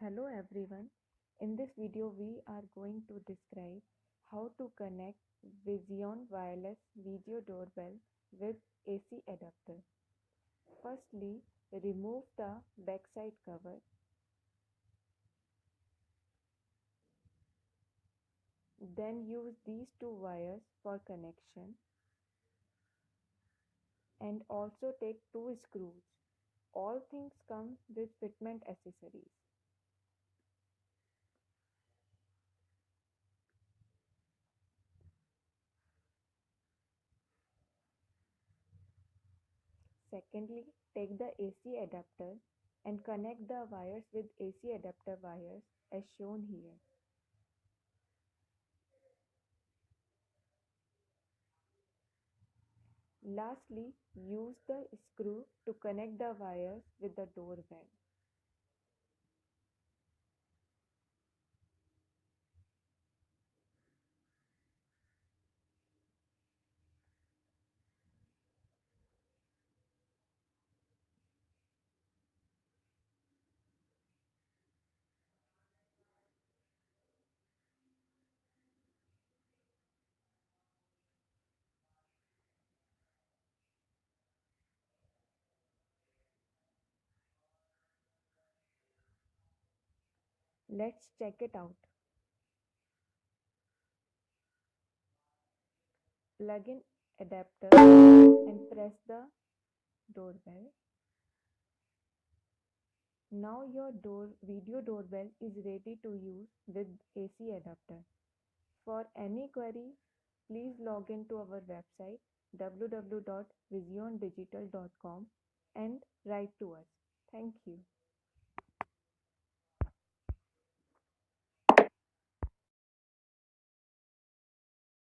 Hello everyone. In this video we are going to describe how to connect Vision wireless video doorbell with AC adapter. Firstly, remove the backside cover. Then use these two wires for connection and also take two screws. All things come with fitment accessories. Secondly, take the AC adapter and connect the wires with AC adapter wires as shown here. Lastly, use the screw to connect the wires with the doorbell. Let's check it out. Plug in adapter and press the doorbell. Now your video doorbell is ready to use with AC adapter. For any query, please log in to our website www.visiondigital.com and write to us. Thank you.